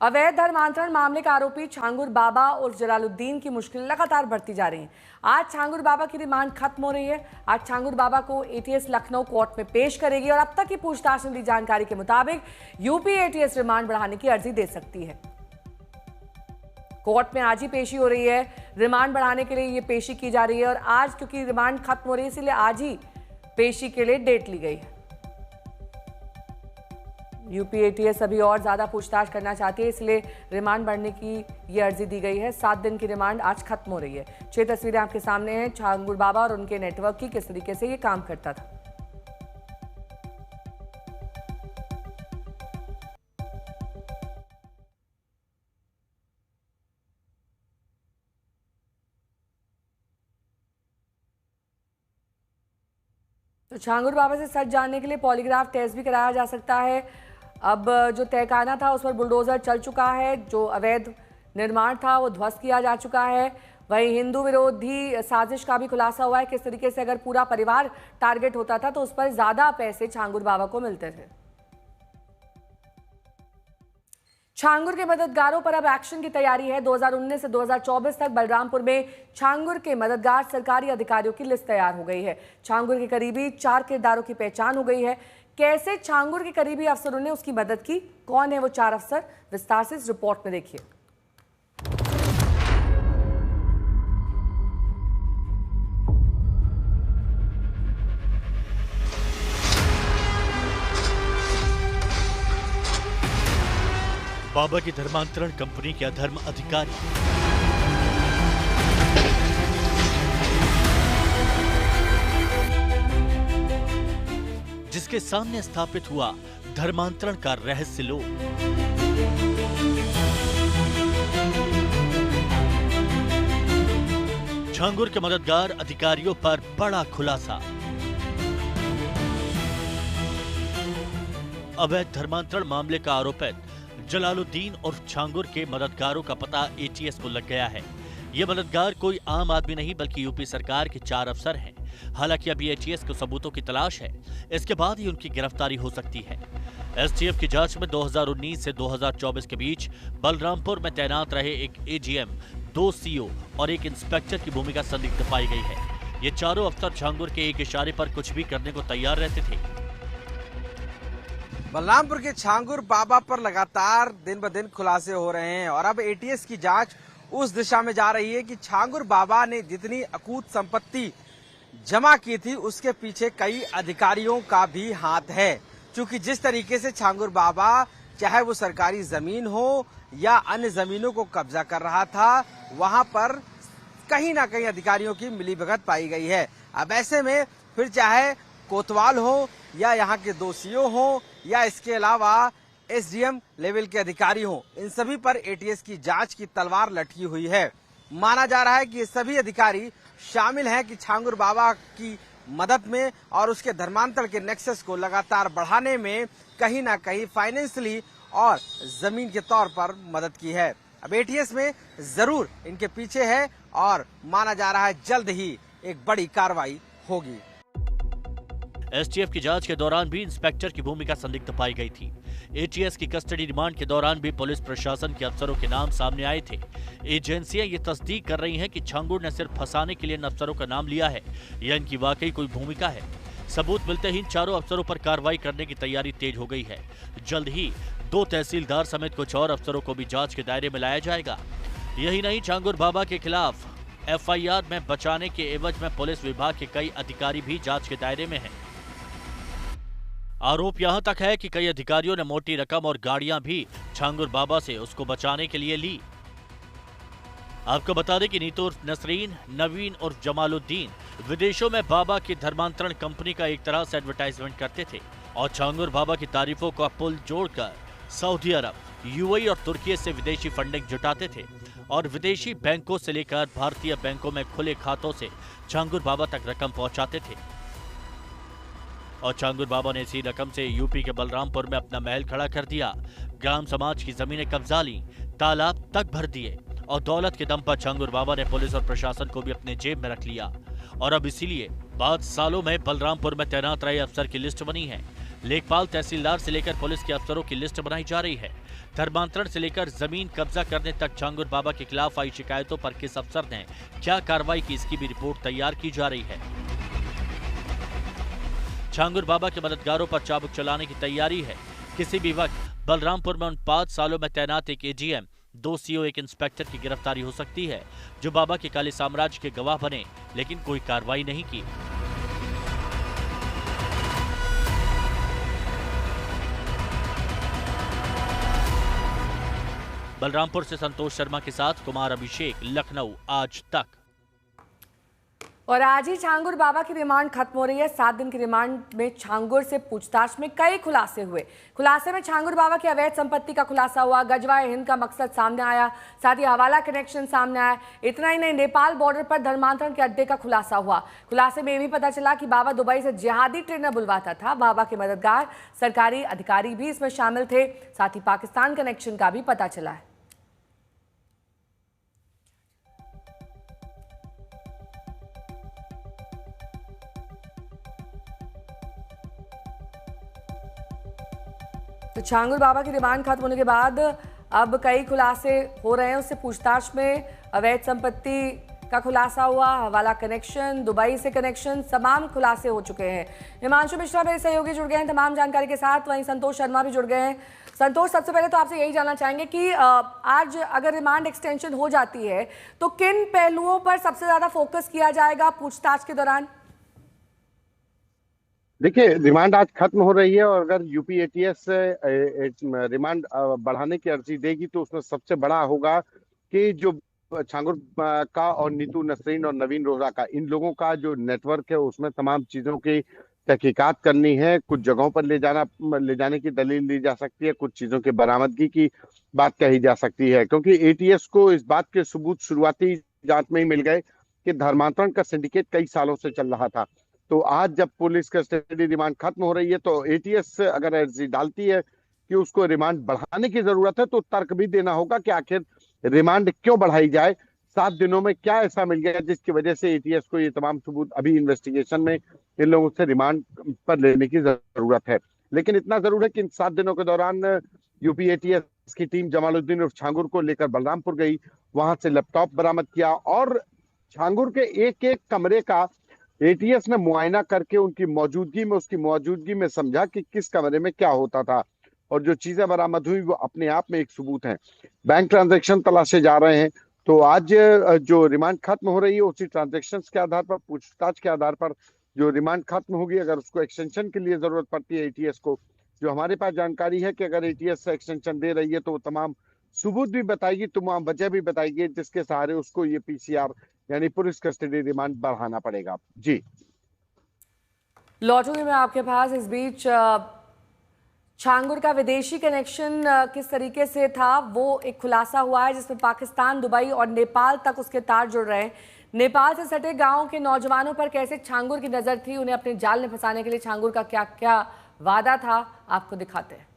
अवैध धर्मांतरण मामले का आरोपी छांगुर बाबा उर्फ जलालुद्दीन की मुश्किल लगातार बढ़ती जा रही है। आज छांगुर बाबा की रिमांड खत्म हो रही है। आज छांगुर बाबा को एटीएस लखनऊ कोर्ट में पेश करेगी और अब तक की पूछताछ में दी जानकारी के मुताबिक यूपी एटीएस रिमांड बढ़ाने की अर्जी दे सकती है। कोर्ट में आज ही पेशी हो रही है। रिमांड बढ़ाने के लिए ये पेशी की जा रही है और आज क्योंकि रिमांड खत्म हो रही है इसलिए आज ही पेशी के लिए डेट ली गई है। यूपी एटीएस अभी और ज्यादा पूछताछ करना चाहती है, इसलिए रिमांड बढ़ने की ये अर्जी दी गई है। 7 दिन की रिमांड आज खत्म हो रही है। 6 तस्वीरें आपके सामने हैं छांगुर बाबा और उनके नेटवर्क की, किस तरीके से ये काम करता था। तो छांगुर बाबा से सच जानने के लिए पॉलीग्राफ टेस्ट भी कराया जा सकता है। अब जो तहखाना था उस पर बुलडोजर चल चुका है। जो अवैध निर्माण था वो ध्वस्त किया जा चुका है। वहीं हिंदू विरोधी साजिश का भी खुलासा हुआ है। किस तरीके से अगर पूरा परिवार टारगेट होता था तो उस पर ज्यादा पैसे छांगुर बाबा को मिलते थे। छांगुर के मददगारों पर अब एक्शन की तैयारी है। 2019 से 2024 तक बलरामपुर में छांगुर के मददगार सरकारी अधिकारियों की लिस्ट तैयार हो गई है। छांगुर के करीबी 4 किरदारों की पहचान हो गई है। कैसे छांगुर के करीबी अफसरों ने उसकी मदद की, कौन है वो 4 अफसर, विस्तार से इस रिपोर्ट में देखिए। बाबा की धर्मांतरण कंपनी के अधर्म अधिकारी, जिसके सामने स्थापित हुआ धर्मांतरण का रहस्य लोक। छांगुर के मददगार अधिकारियों पर बड़ा खुलासा। अवैध धर्मांतरण मामले का आरोपित जलालुद्दीन और छांगुर के मददगारों का पता एटीएस को लग गया है। ये मददगार कोई आम आदमी नहीं बल्कि यूपी सरकार के 4 अफसर हैं। हालांकि अभी एटीएस को सबूतों की तलाश है, इसके बाद ही उनकी गिरफ्तारी हो सकती है। एसटीएफ की जांच में 2019 से 2024 के बीच बलरामपुर में तैनात रहे एक एजीएम, 2 सीओ और एक इंस्पेक्टर की भूमिका संदिग्ध पाई गई है। ये चारों अफसर छांगुर के एक इशारे पर कुछ भी करने को तैयार रहते थे। बलरामपुर के छांगुर बाबा पर लगातार दिन ब दिन खुलासे हो रहे हैं और अब एटीएस की जांच उस दिशा में जा रही है कि छांगुर बाबा ने जितनी अकूत संपत्ति जमा की थी उसके पीछे कई अधिकारियों का भी हाथ है। क्योंकि जिस तरीके से छांगुर बाबा चाहे वो सरकारी जमीन हो या अन्य जमीनों को कब्जा कर रहा था, वहां पर कहीं ना कहीं अधिकारियों की मिलीभगत पाई गई है। अब ऐसे में फिर चाहे कोतवाल हो या यहाँ के 2 सीओ हो या इसके अलावा एसडीएम लेवल के अधिकारी हो, इन सभी पर एटीएस की जांच की तलवार लटकी हुई है। माना जा रहा है कि ये सभी अधिकारी शामिल हैं कि छांगुर बाबा की मदद में और उसके धर्मांतरण के नेक्सस को लगातार बढ़ाने में कहीं ना कहीं फाइनेंशियली और जमीन के तौर पर मदद की है। अब एटीएस में जरूर इनके पीछे है और माना जा रहा है जल्द ही एक बड़ी कार्रवाई होगी। एसटीएफ की जांच के दौरान भी इंस्पेक्टर की भूमिका संदिग्ध पाई गई थी। एटीएस की कस्टडी रिमांड के दौरान भी पुलिस प्रशासन के अफसरों के नाम सामने आए थे। एजेंसियां ये तस्दीक कर रही हैं कि छांगुर ने सिर्फ फंसाने के लिए इन अफसरों का नाम लिया है या इनकी वाकई कोई भूमिका है। सबूत मिलते ही इन चारों अफसरों पर कार्रवाई करने की तैयारी तेज हो गई है। जल्द ही 2 तहसीलदार समेत कुछ और अफसरों को भी जाँच के दायरे में लाया जाएगा। यही नहीं, छांगुर बाबा के खिलाफ FIR में बचाने के एवज में पुलिस विभाग के कई अधिकारी भी जांच के दायरे में हैं। आरोप यहां तक है कि कई अधिकारियों ने मोटी रकम और गाड़ियां भी छांगुर बाबा से उसको बचाने के लिए ली। आपको बता दें कि नीतू उर्फ नसरीन, नवीन उर्फ जमालुद्दीन विदेशों में बाबा की धर्मांतरण कंपनी का एक तरह से एडवर्टाइजमेंट करते थे और छांगुर बाबा की तारीफों का पुल जोड़कर सऊदी अरब, यूएई और तुर्की से विदेशी फंडिंग जुटाते थे और विदेशी बैंकों से लेकर भारतीय बैंकों में खुले खातों से छांगुर बाबा तक रकम पहुंचाते थे। और छांगुर बाबा ने इसी रकम से यूपी के बलरामपुर में अपना महल खड़ा कर दिया, ग्राम समाज की जमीनें कब्जा ली, तालाब तक भर दिए और दौलत के दम पर छांगुर बाबा ने पुलिस और प्रशासन को भी अपने जेब में रख लिया। और अब इसीलिए बाद सालों में बलरामपुर में तैनात रहे अफसर की लिस्ट बनी है। लेखपाल, तहसीलदार से लेकर पुलिस के अफसरों की लिस्ट बनाई जा रही है। धर्मांतरण से लेकर जमीन कब्जा करने तक छांगुर बाबा के खिलाफ आई शिकायतों पर किस अफसर ने क्या कार्रवाई की, इसकी भी रिपोर्ट तैयार की जा रही है। छांगुर बाबा के मददगारों पर चाबुक चलाने की तैयारी है। किसी भी वक्त बलरामपुर में उन 5 सालों में तैनात एक एजीएम, 2 सीओ, एक इंस्पेक्टर की गिरफ्तारी हो सकती है, जो बाबा के काले साम्राज्य के गवाह बने लेकिन कोई कार्रवाई नहीं की। बलरामपुर से संतोष शर्मा के साथ कुमार अभिषेक, लखनऊ आज तक। और आज ही छांगुर बाबा की रिमांड खत्म हो रही है। 7 दिन की रिमांड में छांगुर से पूछताछ में कई खुलासे हुए। खुलासे में छांगुर बाबा की अवैध संपत्ति का खुलासा हुआ, गजवाए हिंद का मकसद सामने आया, साथ ही हवाला कनेक्शन सामने आया। इतना ही नहीं, नेपाल बॉर्डर पर धर्मांतरण के अड्डे का खुलासा हुआ। खुलासे में यह भी पता चला कि बाबा दुबई से जिहादी ट्रेनर बुलवाता था। बाबा के मददगार सरकारी अधिकारी भी इसमें शामिल थे। साथ ही पाकिस्तान कनेक्शन का भी पता चला है। तो छांगुर बाबा की रिमांड खत्म होने के बाद अब कई खुलासे हो रहे हैं। उससे पूछताछ में अवैध संपत्ति का खुलासा हुआ, हवाला कनेक्शन, दुबई से कनेक्शन, तमाम खुलासे हो चुके हैं। हिमांशु मिश्रा मेरे सहयोगी जुड़ गए हैं तमाम जानकारी के साथ, वहीं संतोष शर्मा भी जुड़ गए हैं। संतोष, सबसे पहले तो आपसे यही जानना चाहेंगे कि आज अगर रिमांड एक्सटेंशन हो जाती है तो किन पहलुओं पर सबसे ज्यादा फोकस किया जाएगा पूछताछ के दौरान? देखिए, रिमांड आज खत्म हो रही है और अगर यूपी एटीएस रिमांड बढ़ाने की अर्जी देगी तो उसमें सबसे बड़ा होगा कि जो छांगुर का और नीतू नसरीन और नवीन रोहरा का, इन लोगों का जो नेटवर्क है उसमें तमाम चीजों की तहकीकात करनी है। कुछ जगहों पर ले जाने की दलील दी जा सकती है, कुछ चीजों के बरामदगी की बात कही जा सकती है, क्योंकि एटीएस को इस बात के सबूत शुरुआती जांच में ही मिल गए कि धर्मांतरण का सिंडिकेट कई सालों से चल रहा था। तो आज जब पुलिस कस्टडी रिमांड खत्म हो रही है तो एटीएस अगर अर्जी डालती है कि उसको रिमांड बढ़ाने की जरूरत है तो तर्क भी देना होगा कि आखिर रिमांड क्यों बढ़ाई जाए। 7 दिनों में क्या ऐसा मिल गया जिसकी वजह से एटीएस को ये तमाम सबूत अभी इन्वेस्टिगेशन में इन लोगों से रिमांड पर लेने की जरूरत है। लेकिन इतना जरूर है कि इन 7 दिनों के दौरान यूपी एटीएस की टीम जमालुद्दीन और छांगुर को लेकर बलरामपुर गई, वहां से लैपटॉप बरामद किया और छांगुर के एक एक कमरे का एटीएस ने मुआयना करके उसकी मौजूदगी में समझा कि किस कमरे में क्या होता था, और जो चीजें बरामद हुई वो अपने आप में एक सबूत है। बैंक ट्रांजैक्शन तलाशे जा रहे हैं। तो आज जो रिमांड खत्म हो रही है उसी ट्रांजैक्शन के आधार पर, पूछताछ के आधार पर जो रिमांड खत्म होगी, अगर उसको एक्सटेंशन के लिए जरूरत पड़ती है एटीएस को, जो हमारे पास जानकारी है कि अगर एटीएस एक्सटेंशन दे रही है तो वो तमाम सबूत भी बताएगी, तमाम वजह भी बताएगी जिसके सहारे उसको ये पीसीआर यानी पुलिस कस्टडी रिमांड बढ़ाना पड़ेगा। जी, लौटूंगी मैं आपके पास। इस बीच छांगुर का विदेशी कनेक्शन किस तरीके से था वो एक खुलासा हुआ है, जिसमें पाकिस्तान, दुबई और नेपाल तक उसके तार जुड़ रहे हैं। नेपाल से सटे गांव के नौजवानों पर कैसे छांगुर की नजर थी, उन्हें अपने जाल में फंसाने के लिए छांगुर का क्या क्या वादा था, आपको दिखाते हैं।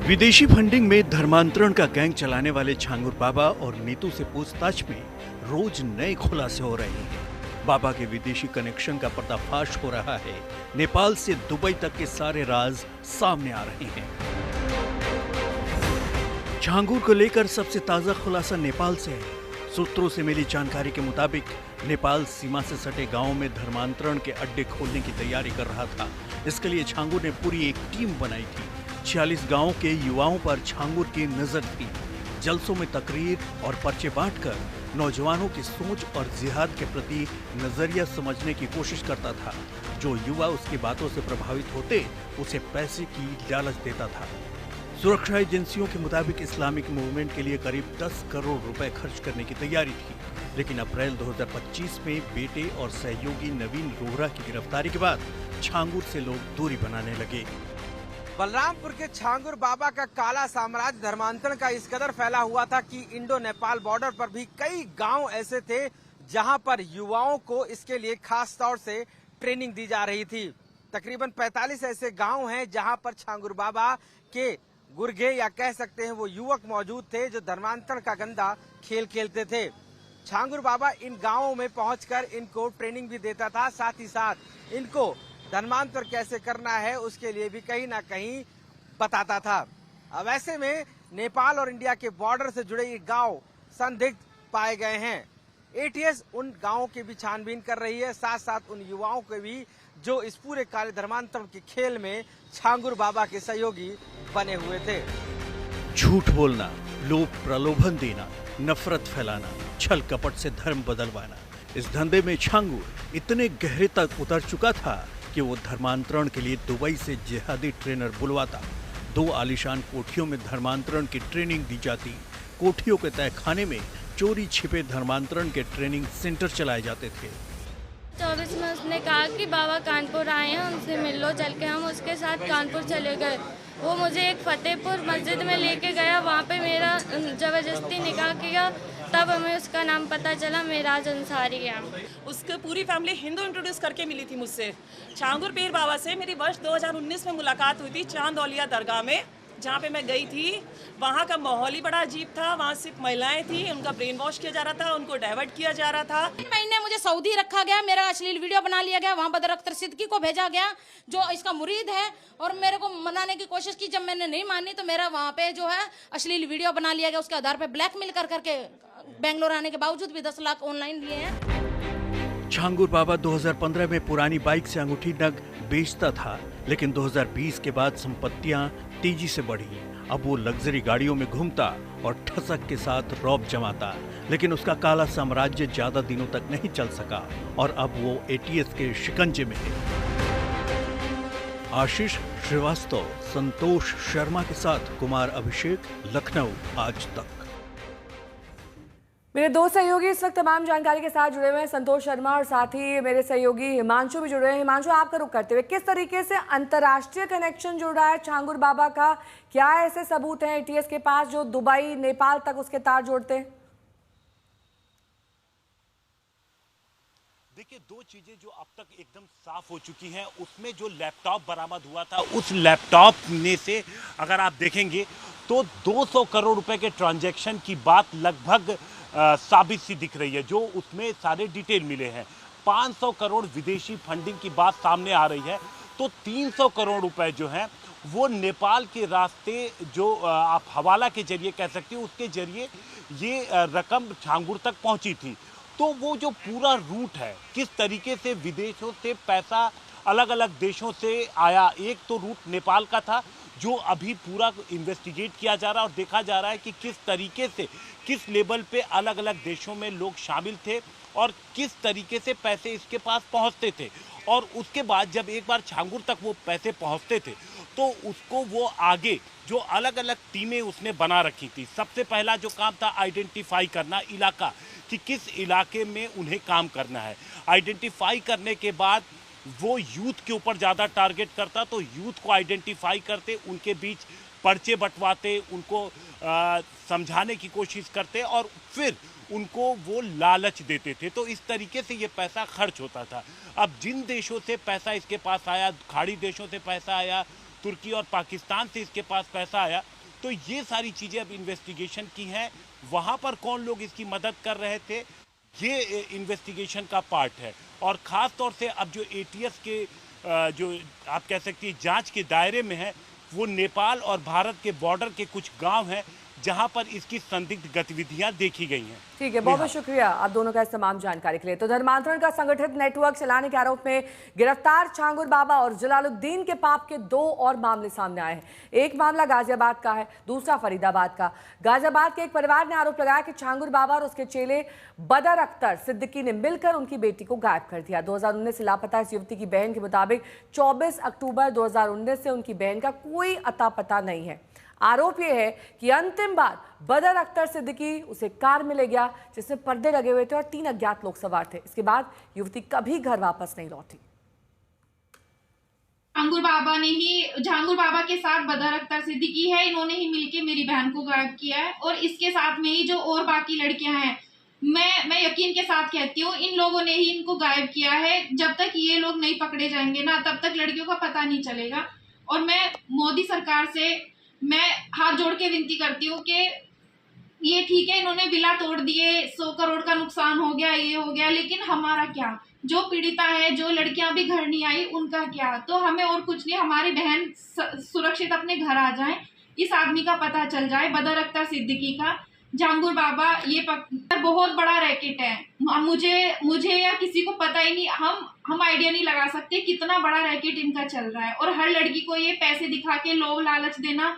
विदेशी फंडिंग में धर्मांतरण का गैंग चलाने वाले छांगुर बाबा और नीतू से पूछताछ में रोज नए खुलासे हो रहे हैं। बाबा के विदेशी कनेक्शन का पर्दाफाश हो रहा है। नेपाल से दुबई तक के सारे राज सामने आ रहे हैं। छांगुर को लेकर सबसे ताजा खुलासा नेपाल से है। सूत्रों से मिली जानकारी के मुताबिक नेपाल सीमा से सटे गांवों में धर्मांतरण के अड्डे खोलने की तैयारी कर रहा था। इसके लिए छांगुर ने पूरी एक टीम बनाई थी। 46 गांवों के युवाओं पर छांगुर की नजर थी। जलसों में तकरीर और पर्चे बांटकर नौजवानों की सोच और जिहाद के प्रति नजरिया समझने की कोशिश करता था। जो युवा उसकी बातों से प्रभावित होते उसे पैसे की लालच देता था। सुरक्षा एजेंसियों के मुताबिक इस्लामिक मूवमेंट के लिए करीब 10 करोड़ रुपए खर्च करने की तैयारी थी। लेकिन अप्रैल 2025 में बेटे और सहयोगी नवीन रोहरा की गिरफ्तारी के बाद छांगुर से लोग दूरी बनाने लगे। बलरामपुर के छांगुर बाबा का काला साम्राज्य धर्मांतरण का इस कदर फैला हुआ था कि इंडो नेपाल बॉर्डर पर भी कई गांव ऐसे थे जहां पर युवाओं को इसके लिए खास तौर से ट्रेनिंग दी जा रही थी। तकरीबन 45 ऐसे गांव हैं जहां पर छांगुर बाबा के गुर्गे या कह सकते हैं वो युवक मौजूद थे जो धर्मांतरण का गंदा खेल खेलते थे। छांगुर बाबा इन गांवों में पहुंचकर इनको ट्रेनिंग भी देता था, साथ ही साथ इनको धर्मांतर कैसे करना है उसके लिए भी कहीं ना कहीं बताता था। अब ऐसे में नेपाल और इंडिया के बॉर्डर से जुड़े ये गांव संदिग्ध पाए गए हैं। एटीएस उन गांवों की भी छानबीन कर रही है, साथ साथ उन युवाओं के भी जो इस पूरे काले धर्मांतरण के खेल में छांगुर बाबा के सहयोगी बने हुए थे। झूठ बोलना, लोभ प्रलोभन देना, नफरत फैलाना, छल कपट से धर्म बदलवाना, इस धंधे में छांगुर इतने गहरे तक उतर चुका था कि वो धर्मांतरण के लिए दुबई से जिहादी ट्रेनर बुलवाता। 2 आलीशान कोठियों में धर्मांतरण की ट्रेनिंग दी जाती। कोठियों के तहखाने में चोरी छिपे धर्मांतरण के ट्रेनिंग सेंटर चलाए जाते थे। 24 में उसने कहा कि बाबा कानपुर आए हैं, उनसे मिल लो। चल के हम उसके साथ कानपुर चले गए। वो मुझे एक फतेहपुर मस्जिद में लेके गया, वहाँ पे मेरा जबरदस्ती निकाह किया। तब हमें उसका नाम पता चला, मेराज अंसारी है। उसकी पूरी फैमिली हिंदू इंट्रोड्यूस करके मिली थी मुझसे। छांगुर पीर बाबा से मेरी वर्ष 2019 में मुलाकात हुई थी चांदौलिया दरगाह में, जहाँ पे मैं गई थी। वहाँ का माहौल ही बड़ा अजीब था। वहाँ सिर्फ महिलाएं थी, उनका ब्रेन वॉश किया जा रहा था, उनको डाइवर्ट किया जा रहा था। 3 महीने मुझे सऊदी रखा गया, मेरा अश्लील वीडियो बना लिया गया। वहाँ बदर अख्तर सिद्दीकी को भेजा गया जो इसका मुरीद है, और मेरे को मनाने की कोशिश की। जब मैंने नहीं मानी तो मेरा वहाँ पे जो है अश्लील वीडियो बना लिया गया। उसके आधार पे ब्लैकमेल कर करके बेंगलोर आने के बावजूद भी 10 लाख ऑनलाइन लिए हैं। छांगुर बाबा 2015 में पुरानी बाइक से अंगूठी नग बेचता था, लेकिन 2020 के बाद संपत्तियां तेजी से बढ़ी। अब वो लग्जरी गाड़ियों में घूमता और ठसक के साथ रौब जमाता, लेकिन उसका काला साम्राज्य ज्यादा दिनों तक नहीं चल सका और अब वो एटीएस के शिकंजे में है। आशीष श्रीवास्तव, संतोष शर्मा के साथ कुमार अभिषेक, लखनऊ आज तक। मेरे 2 सहयोगी इस वक्त तमाम जानकारी के साथ जुड़े हुए हैं, संतोष शर्मा और साथ ही मेरे सहयोगी हिमांशु भी जुड़े हैं। हिमांशु, आपका रुख करते हुए किस तरीके से अंतर्राष्ट्रीय कनेक्शन जुड़ रहा है छांगुर बाबा का? क्या ऐसे सबूत हैं एटीएस के पास जो दुबई, नेपाल तक उसके तार जोड़ते हैं? देखिए, 2 चीजें जो अब तक एकदम साफ हो चुकी हैं। उसमें जो लैपटॉप बरामद हुआ था, उस लैपटॉप में से अगर आप देखेंगे तो 200 करोड़ रुपए के ट्रांजैक्शन की बात लगभग साबित सी दिख रही है, जो उसमें सारे डिटेल मिले हैं। 500 करोड़ विदेशी फंडिंग की बात सामने आ रही है। तो 300 करोड़ रुपए जो हैं वो नेपाल के रास्ते, जो आप हवाला के जरिए कह सकते हो, उसके जरिए ये रकम छांगुर तक पहुंची थी। तो वो जो पूरा रूट है, किस तरीके से विदेशों से पैसा अलग अलग देशों से आया। एक तो रूट नेपाल का था जो अभी पूरा इन्वेस्टिगेट किया जा रहा है और देखा जा रहा है कि किस तरीके से, किस लेवल पे अलग अलग देशों में लोग शामिल थे और किस तरीके से पैसे इसके पास पहुंचते थे। और उसके बाद जब एक बार छांगुर तक वो पैसे पहुंचते थे तो उसको वो आगे जो अलग अलग टीमें उसने बना रखी थी। सबसे पहला जो काम था आइडेंटिफाई करना इलाका, कि किस इलाके में उन्हें काम करना है। आइडेंटिफाई करने के बाद वो यूथ के ऊपर ज़्यादा टारगेट करता, तो यूथ को आइडेंटिफाई करते, उनके बीच पर्चे बंटवाते, उनको समझाने की कोशिश करते और फिर उनको वो लालच देते थे। तो इस तरीके से ये पैसा खर्च होता था। अब जिन देशों से पैसा इसके पास आया, खाड़ी देशों से पैसा आया, तुर्की और पाकिस्तान से इसके पास पैसा आया, तो ये सारी चीज़ें अब इन्वेस्टिगेशन की हैं। वहाँ पर कौन लोग इसकी मदद कर रहे थे, ये इन्वेस्टिगेशन का पार्ट है। और ख़ास तौर से अब जो एटीएस के जो आप कह सकती हैं जांच के दायरे में है, वो नेपाल और भारत के बॉर्डर के कुछ गांव हैं जहां पर इसकी संदिग्ध गतिविधियां देखी गई हैं। ठीक है, बहुत बहुत शुक्रिया आप दोनों का इस तमाम जानकारी के लिए। तो धर्मांतरण का संगठित नेटवर्क चलाने के आरोप में गिरफ्तार छांगुर बाबा और जलालुद्दीन के पाप के 2 और मामले सामने आए हैं। एक मामला गाजियाबाद का है, दूसरा फरीदाबाद का। गाजियाबाद के एक परिवार ने आरोप लगाया कि छांगुर बाबा और उसके चेले बदर अख्तर सिद्दीकी ने मिलकर उनकी बेटी को गायब कर दिया। 2019 से लापता इस युवती की बहन के मुताबिक 24 अक्टूबर 2019 से उनकी बहन का कोई अता पता नहीं है। आरोप यह है कि अंतिम बार बदर अख्तर सिद्दीकी उसे कार में ले गया जिसमें पर्दे लगे हुए थे और 3 अज्ञात लोग सवार थे। इसके बाद युवती कभी घर वापस नहीं लौटी। छांगुर बाबा के साथ बदर अख्तर सिद्दीकी है, इन्होंने ही मिलके मेरी बहन को गायब किया है। और इसके साथ में ही जो और बाकी लड़कियां हैं, मैं यकीन के साथ कहती हूँ इन लोगों ने ही इनको गायब किया है। जब तक ये लोग नहीं पकड़े जाएंगे ना, तब तक लड़कियों का पता नहीं चलेगा। और मैं मोदी सरकार से मैं हाथ जोड़ के विनती करती हूँ कि ये ठीक है, इन्होंने बिला तोड़ दिए, 100 करोड़ का नुकसान हो गया, ये हो गया, लेकिन हमारा क्या? जो पीड़िता है, जो लड़कियां भी घर नहीं आई, उनका क्या? तो हमें और कुछ नहीं, हमारी बहन सुरक्षित अपने घर आ जाए, इस आदमी का पता चल जाए, बदर अख्तर सिद्दीकी का, झांगुर बाबा। ये बहुत बड़ा रैकेट है, मुझे या किसी को पता ही नहीं, हम आइडिया नहीं लगा सकते कितना बड़ा रैकेट इनका चल रहा है। और हर लड़की को ये पैसे दिखा के लोभ लालच देना,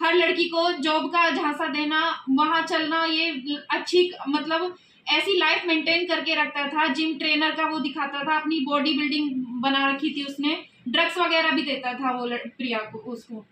हर लड़की को जॉब का झांसा देना, वहां चलना, ये अच्छी मतलब ऐसी लाइफ मेंटेन करके रखता था। जिम ट्रेनर का वो दिखाता था, अपनी बॉडी बिल्डिंग बना रखी थी उसने, ड्रग्स वगैरह भी देता था वो प्रिया को, उसको।